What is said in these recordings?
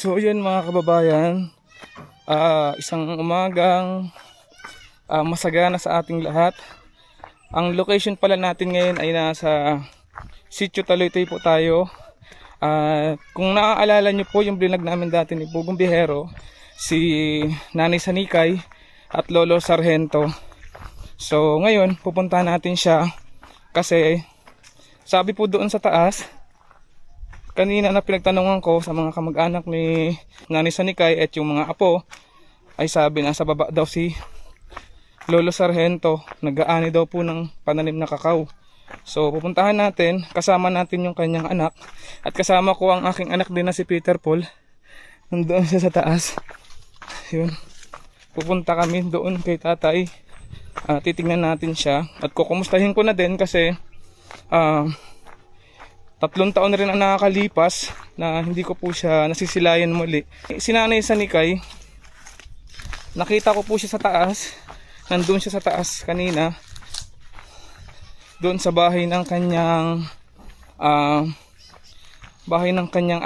So yun mga kababayan, isang umagang masagana sa ating lahat. Ang location pala natin ngayon ay nasa Sitio Taloytoy po tayo. Kung naaalala nyo po yung vlog namin dati ni Bugong Bihero, si Nanay Sanikay at Lolo Sargento. So ngayon pupuntahan natin siya kasi sabi po doon sa taas, kanina na pinagtanungan ko sa mga kamag-anak ni Nanay Sanikay at yung mga apo, ay sabi na sa baba daw si Lolo Sargento, nag-aani daw po ng pananim na kakao. So pupuntahan natin, kasama natin yung kanyang anak at kasama ko ang aking anak din na si Peter Paul. Nandoon siya sa taas. Yun. Pupunta kami doon kay tatay. Titingnan natin siya at kukumustahin ko na din kasi 3 taon na rin ang nakakalipas na hindi ko po siya nasisilayan muli. Si Nanay Sanikay, nakita ko po siya sa taas. Nandun siya sa taas kanina. Doon sa bahay ng kanyang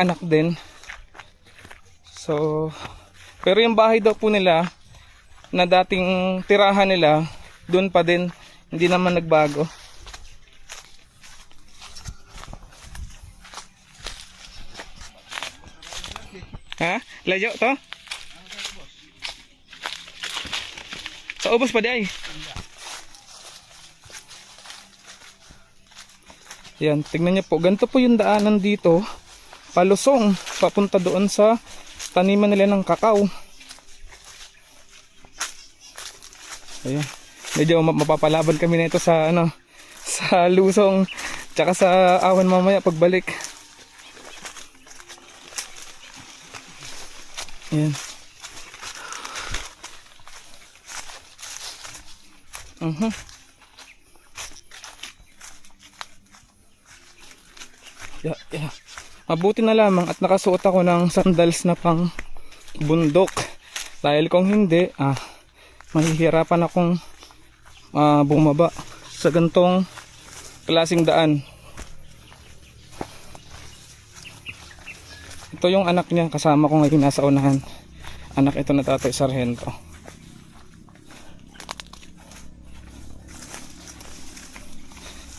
anak din. So, pero yung bahay daw po nila na dating tirahan nila, doon pa din, hindi naman nagbago. Ha? Layo to? Sa ubos pa di ay? Yan, tignan niyo po. Ganito po yung daanan dito. Palusong. Papunta doon sa taniman nila ng kakao. Ayan. Medyo mapapalaban kami nito sa sa lusong. Tsaka sa awan mamaya pagbalik. Ayan. Yeah. Mabuti na lamang at nakasuot ako ng sandals na pang bundok. Dahil kung hindi, mahihirapan akong bumaba sa gantong klaseng daan. Ito yung anak niya, kasama ko ngayon nasa unahan. Anak ito na Tatay Sargento.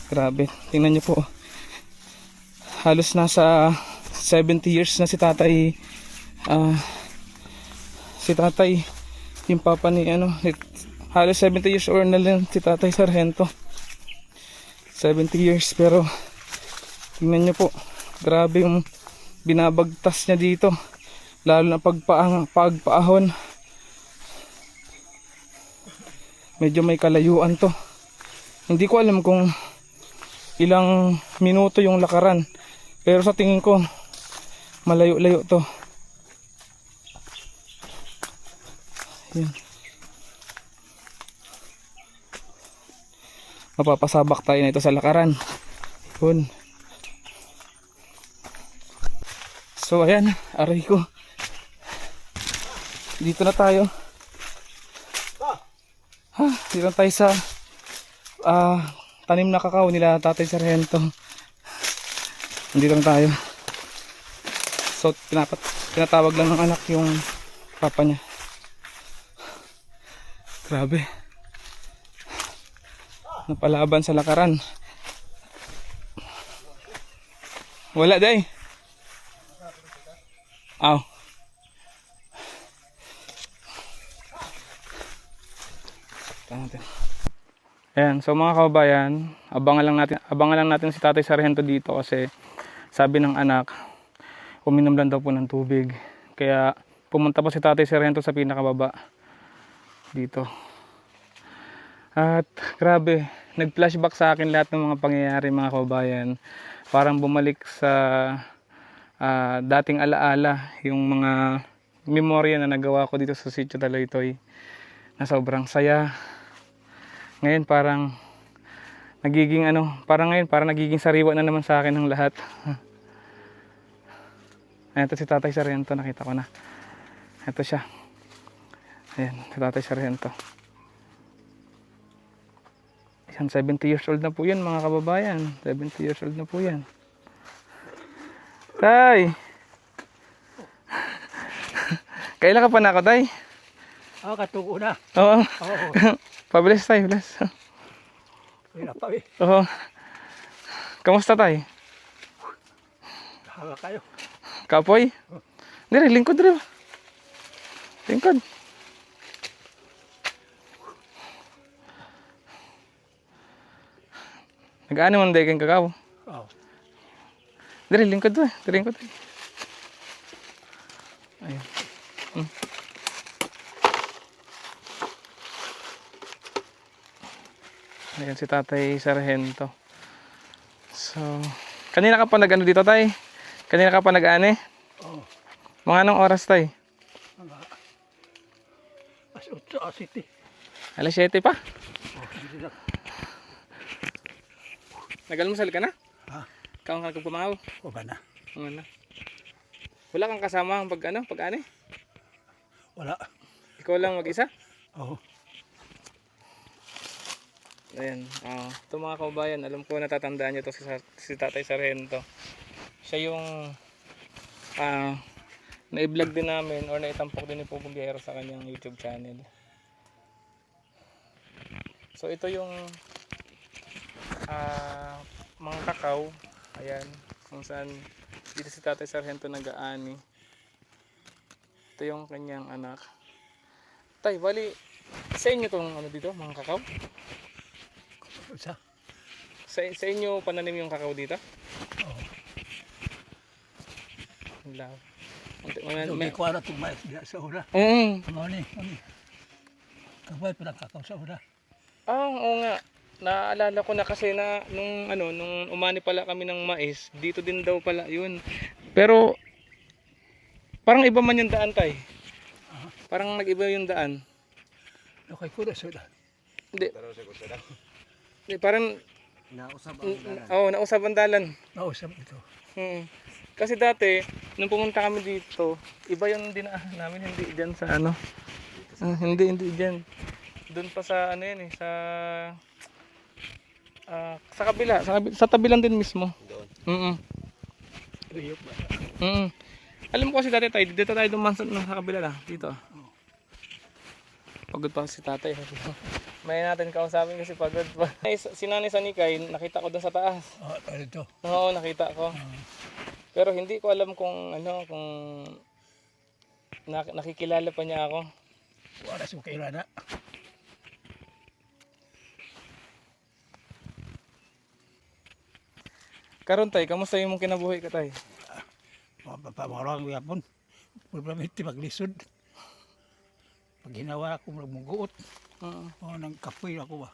Grabe, tingnan niyo po. Halos nasa 70 years na si tatay. Si tatay, yung papa ni halos 70 years old na lang si Tatay Sargento. 70 years, pero tingnan niyo po. Grabe yung binabagtas niya dito, lalo na pagpaahon. Medyo may kalayuan to. Hindi ko alam kung ilang minuto yung lakaran, pero sa tingin ko malayo-layo to. Yan. Mapapasabak tayo na ito sa lakaran. Yun. So ayan, aray ko. Dito na tayo. Dito na tayo sa tanim na kakao nila Tatay Sargento. Nandito na tayo. So tinatawag lang ng anak yung papa niya. Grabe. Napalaban sa lakaran. Wala day. Aw. Ayan, so mga kababayan, abangan lang natin si Tatay Sargento dito kasi sabi ng anak, uminom lang daw po ng tubig. Kaya pumunta po si Tatay Sargento sa pinakababa dito. At grabe, nag-flashback sa akin lahat ng mga pangyayari mga kababayan. Parang bumalik sa dating alaala yung mga memorya na nagawa ko dito sa Sitio Taloytoy na sobrang saya. Ngayon parang nagiging sariwa na naman sa akin ng lahat. Ayan, ito si Tatay Sargento, nakita ko na. Ito siya. Ayan, si Tatay Sargento. Yan, 70 years old na po yan mga kababayan. 70 years old na po yan. Tay! Kailan ka pa na ako, tay? Katuko na. Oo. Oo. Pabilis tay, bilis. Kaya pa eh. Oo. Kamusta tay? Hanga kayo. Kapoy? Dire, lingkod dire. Lingkod. Nag-ano man dagang kakao? Oo. Dire, lingkod to eh. Dire, lingkod to eh. Ayun. Ayan si Tatay Sargento. So, kanina ka pa nag-ano dito, tay? Kanina ka pa nag-ane? Oo. Mga anong oras, tay? Hanga. As 8 as 7. Alas 7 pa? Oh, hindi na. Nag-almusal ka na? Ha? Kaong ka pumangaw? O ba na? Ano na? Wala kang kasama ang pag-ane? Wala. Ikaw lang mag-isa? Oo. Ayan. Ito mga kabayan, alam ko natatandaan nyo to si Tatay Sargento. Siya yung na-vlog din namin or naitampok din ni Pugong Biyahero sa kanyang YouTube channel. So ito yung mga kakao. Ayan. Kung saan dito si Tatay Sargento nag-aani. Ito yung kanyang anak. Tay, bali sa inyo tong ano dito, mga kakao? Sa inyo pananim yung kakao dito? Oo. Wala. Hindi ko alam itong mais diya sa ura. Ano ni? Kabay pa lang kakao sa ura. Oo nga. Naalala ko na kasi na nung umani pala kami ng mais, dito din daw pala yun. Pero parang iba man yung daan, tay. Parang nag-iba yung daan. Okay, kuda sa ura. Hindi. Hindi, parang Nausap ang dalan. nausap ang dalan. Nausap ito. Kasi dati, nung pumunta kami dito, iba yung dinaanan namin, hindi diyan sa ano. Hindi diyan. Doon pa sa ano yan eh, sa kabila, sa tabi lang din mismo. Doon. Riyok ba? Alam ko kasi dati tayo, dito tayo dumansot sa kabila na, dito. Pagod pa si tatay. May natin kausapin kasi pagod pa. Si Nanay Sanikay, nakita ko doon sa taas. Ito. Oo, nakita ko. Pero hindi ko alam kung nakikilala pa niya ako. Wala sa kailana. Karon tay, kamusta yung mong kinabuhi ka tay? Pamarang yapon. Problema iti paglisod. Pag ginawa ako magmuguot. Nang kapoy ako ba.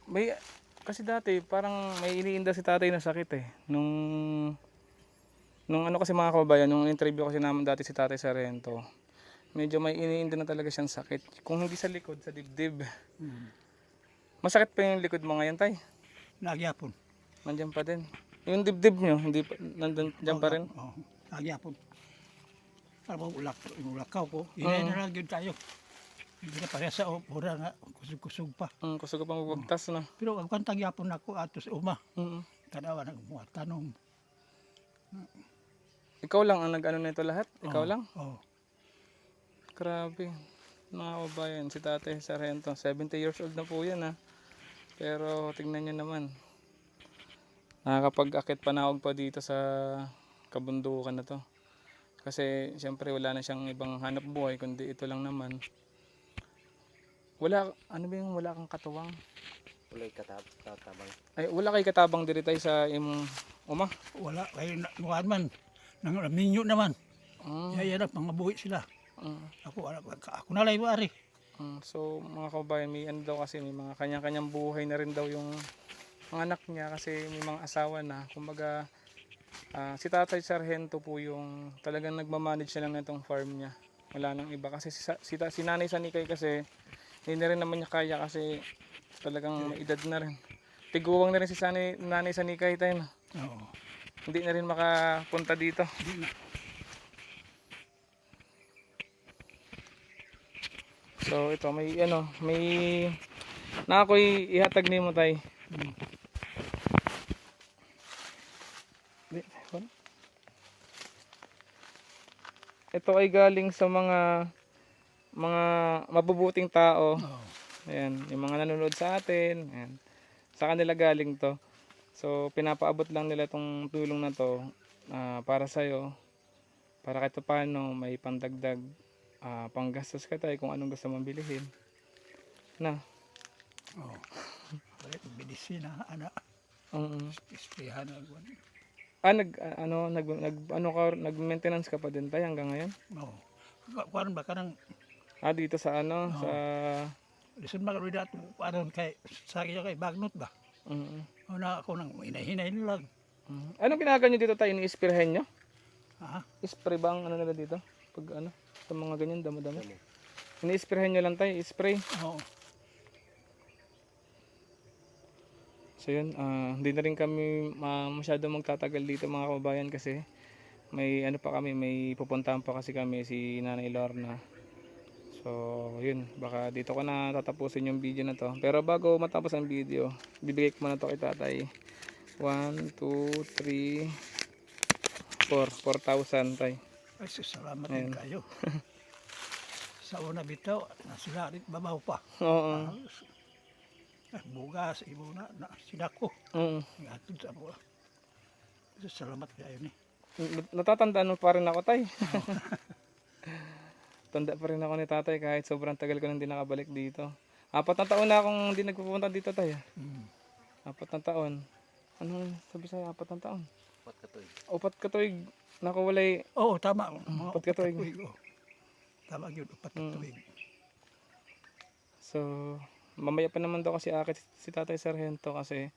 May kasi dati parang may iniinda si tatay na sakit eh. Nung ano kasi mga kababayan, nung interview kasi naman dati si Tatay Sargento, medyo may iniinda na talaga siyang sakit. Kung hindi sa likod, sa dibdib. Masakit pa yung likod mo ngayon, tay? Nagyapon. Nandiyan pa din. Yung dibdib nyo, hindi pa, nandiyan pa rin? Oo, nagyapon. Parang ulakaw ko. Inay na lang yun tayo. Hindi na pareha sa opura nga. Kusog-kusog pa. Kusog pa magbagtas na. Pero ang tagyapon ako ato sa uma. Tanawa ng mga tanong. Ikaw lang ang nag-ano nito lahat? Ikaw lang? Oo. Grabe. Mga kababayan, si Tatay Sargento, 70 years old na po yan ha. Pero tingnan nyo naman. Nakakapag-akit panahog pa dito sa kabundukan na to. Kasi siyempre wala na siyang ibang hanap buhay kundi ito lang naman. Wala, ano ba yung wala kang katuwang? Wala katabang. Ay, wala kay katabang diri tay sa imong uma? Wala. Kaya nukaan man. Nang minyo naman. Yaya na, pangabuhi sila. Ako na lang iwari. So mga kababayan, may ano daw kasi may mga kanya-kanyang buhay na rin daw yung mga anak niya kasi may mga asawa na. Kumbaga si Tatay Sargento po yung talagang nagmamanage siya lang na itong farm niya. Wala nang iba kasi si Nanay Sanikay kasi hindi na rin naman niya kaya kasi talagang may edad na rin. Tiguwang na rin si Nanay Sanikay tayo na. Oo. Hindi na rin makapunta dito. So ito may na ako'y ihatag nimo tay. ito ay galing sa mga mabubuting tao. Oo. Ayan, yung mga nanonood sa atin. Ayan. Sa kanila galing to. So, pinapaabot lang nila itong tulong na to para sa'yo. Para kahit paano may pandagdag panggastos ka tayo kung anong gusto mong bilhin. Na. Oo. Balik, medisina, anak, Mm. isprihan na. Nag-maintenance ka pa din tayo hanggang ngayon? Oo. Kuan ba ka nang, Dito sa sa listen ba ka rin dato, kuan kay, sa akin kay Bagnot ba? mm. Una ako nang hinay-hinay lang. Anong ginagawa nyo dito tayo? Ini-sprayhan nyo? Ha? Spray ba ang ano nila dito? Pag ano? Sa mga ganyan, damo-damo. Damo. Ini-sprayhan nyo lang tayo, spray. Oo. So yun, hindi na rin kami masyado magtatagal dito mga kababayan kasi may ano pa kami, may pupuntahan pa kasi kami si Nanay Lorna. So yun, baka dito ko na tatapusin yung video na to. Pero bago matapos ang video, bibigay ko muna to kay tatay. 1, 2, 3, 4,000 tay. Ay, salamat din kayo. Sa una bitaw, nasila rin babaw pa. Oo. Bugas, ibo na sinako. Mm. Ngatod sa buwa. Salamat kayo ni. Natatandaan mo pa rin ako tay. Tanda pa rin ako ni tatay kahit sobrang tagal ko nang hindi nakabalik dito. 4 na taon na akong hindi nagpupunta dito tay. 4 na taon. Ano sabi sa'yo 4 na taon? 4 katoy. 4 katuig nakawalay. Oo, tama. Mga Upat ka tuig. oo. Tama yun, 4 ka tuig. So mamaya pa naman daw kasi akit si Tatay Sargento kasi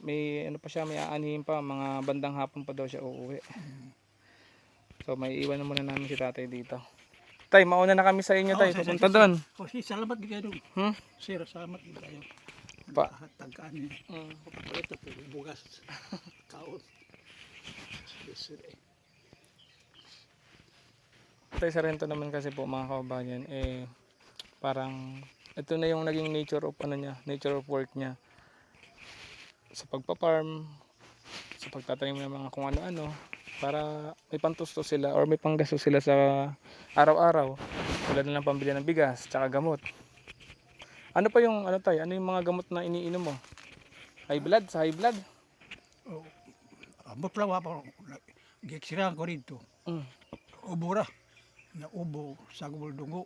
may ano pa siya, may aanihin pa, mga bandang hapon pa daw siya uuwi. So may iwan na muna namin si Tatay dito. Tay, mauna na kami sa inyo tay, pupunta doon. Kasi salamat din kayo. Sir, salamat din kayo. Pa. Tagkaan niyo. Ito po, bugas. Kaon. Sir, Tatay Sargento naman kasi po mga kababayan, parang ito na yung naging nature of nature of work niya. Sa pagpa-farm, sa pagtatanim ng mga kung ano-ano, para may pantusto sila or may panggasto sila sa araw-araw. Tulad na ng pambili ng bigas, tsaka gamot. Ano pa yung ano yung mga gamot na iniinom mo? High blood, sa high blood? Abot lang pa. Giksirahan ko rito. Ubo ra. Na ubo sa gubol dungo.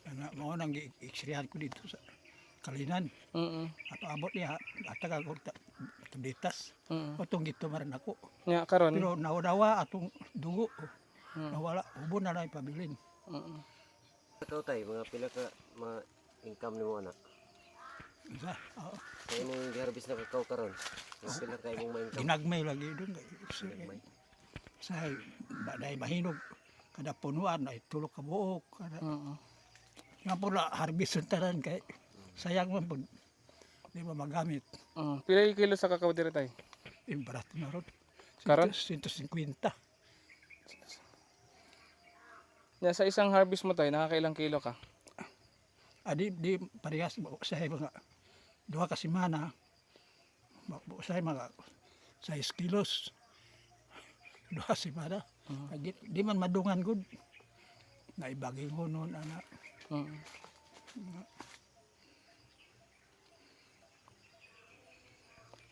Na mo nang giksirahan ko dito sa Kalinan. Abot niya at tagal ko ditas. Otong gito maran ako. Nga karon. Pero nawa atong dungo. Nawala ubo na lang pabilin. Ikaw tay, mga pila ka mga income nimo ana. Isa. Kaya mong giharvest na kakao karon. Mga pila ka imong ma-income. Ginagmay lagi doon. Ginagmay. Sa baday mahinog kada punuan ay tulok ka buok kada nga po na harvest tanan kay sayang man po di ba magamit Pila yung kilo sa kakao dire tay? yung barato na ron Karon? 150. Sa isang harvest mo tay, nakakailang kilo ka? Di parehas sa mga 2 ka semana sa mga 6 kilos 2 semana di man madungan gud naibagay ko noon ana.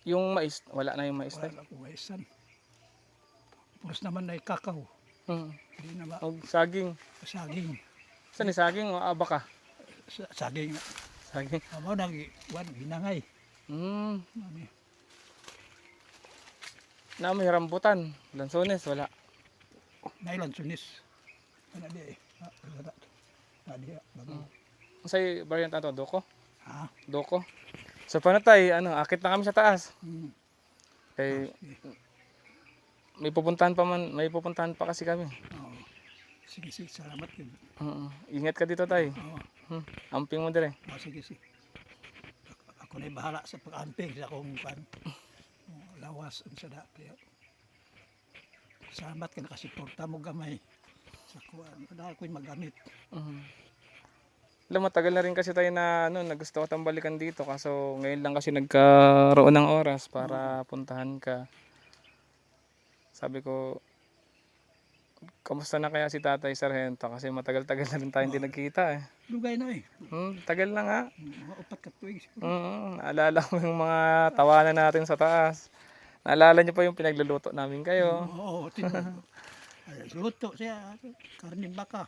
Yung mais, wala na yung mais tay? Wala ko maisan. Puros naman na kakao. Di na ba Saging. saging. Saan ni saging o abaka? Saging. Saging. Amo nang binangay. Mami. Na may rambutan, lansones, wala. Nailan sunis. Ano di eh. Wala. Adi bago. Say variant ato, doko? Ha? Doko. So paano tay, akit na kami sa taas. Kay may pupuntahan pa kasi kami. Oo. Sige, salamat yun. Ingat ka dito tay. Oo. Amping mo dire. Sige. Ako na bahala sa pag-amping sa akong lawas sa kaya salamat ka nakasuporta mo gamay sa kuwan. Dahil ko'y magamit. Alam, matagal na rin kasi tayo na gusto ko tayong balikan dito kaso ngayon lang kasi nagkaroon ng oras para puntahan ka. Sabi ko kamusta na kaya si Tatay Sargento? Kasi matagal-tagal na rin tayo hindi nagkita eh. Dugay na eh. Tagal na nga. Mga 4 ka tuig siguro. Naalala ko yung mga tawanan natin sa taas. Naalala niyo pa yung pinagluluto namin kayo. Oo, tinuod. Luto siya, karning baka.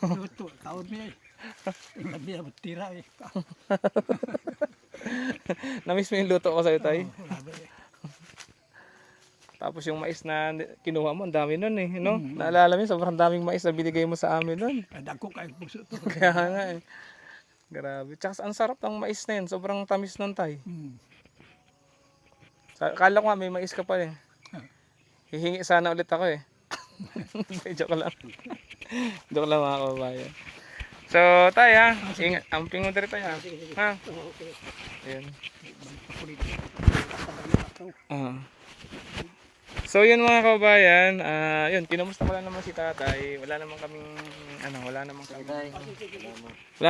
Luto, kaon niya eh. Labi na tira eh. Namiss mo yung luto ko sa'yo, Tay? Labi eh. Tapos yung mais na kinuha mo, ang dami nun eh. No? Naalala mo yun, sobrang daming mais na binigay mo sa amin nun. Dako kayo puso to. Kaya nga eh. Grabe. Tsaka ang sarap ng mais na yun. Sobrang tamis nun, Tay. Kala ko nga may mais ka pa eh. Hihingi sana ulit ako eh. Joke lang. Joke lang mga kababayan. So, Tay ha. Ingat. Amping mo dito ha. Ha? Ayan. So yun mga kababayan, yun, kinumusta ko lang naman si Tatay. Wala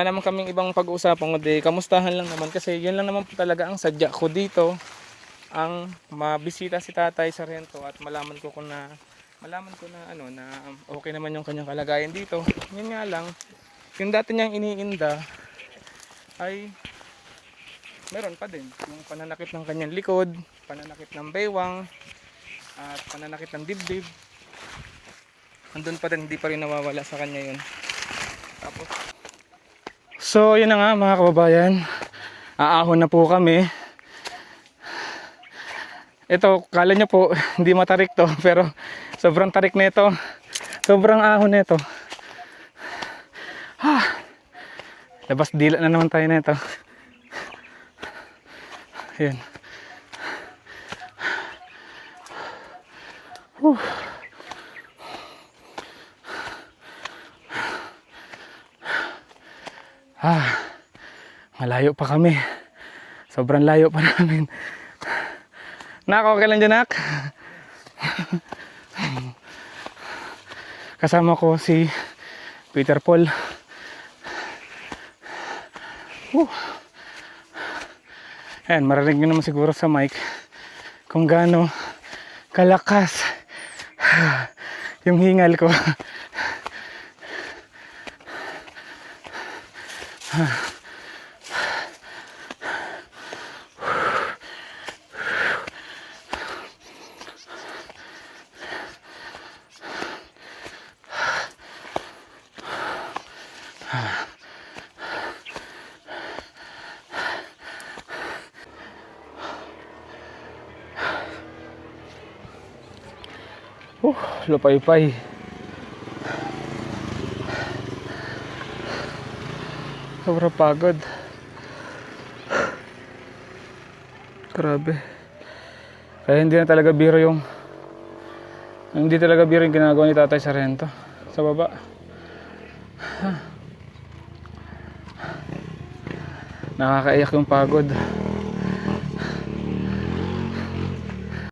naman kaming ibang pag-uusapan kundi kamustahan lang naman kasi yun lang naman po talaga ang sadya ko dito. Ang mabisita si Tatay Sargento at malaman ko na okay naman yung kanyang kalagayan dito. Yun nga lang, yung dati niyang iniinda ay meron pa din. Yung pananakit ng kanyang likod, pananakit ng baywang, at pananakit ng dibdib. Andun pa din, hindi pa rin nawawala sa kanya yun. Tapos, so yun na nga mga kababayan, aahon na po kami. Ito, kala nyo po, hindi matarik to, pero sobrang tarik nito. Sobrang ahon nito. Labas dila na naman tayo nito. Ayan. Malayo pa kami. Sobrang layo pa namin. Nak, okay lang dyan, Nak? Kasama ko si Peter Paul. Ayan, marinig nyo naman siguro sa mic kung gaano kalakas yung hingal ko. Lupay-pay. Sobrang pagod. Grabe. Kaya hindi talaga biro yung ginagawa ni Tatay Sargento sa baba. Nakakaiyak yung pagod.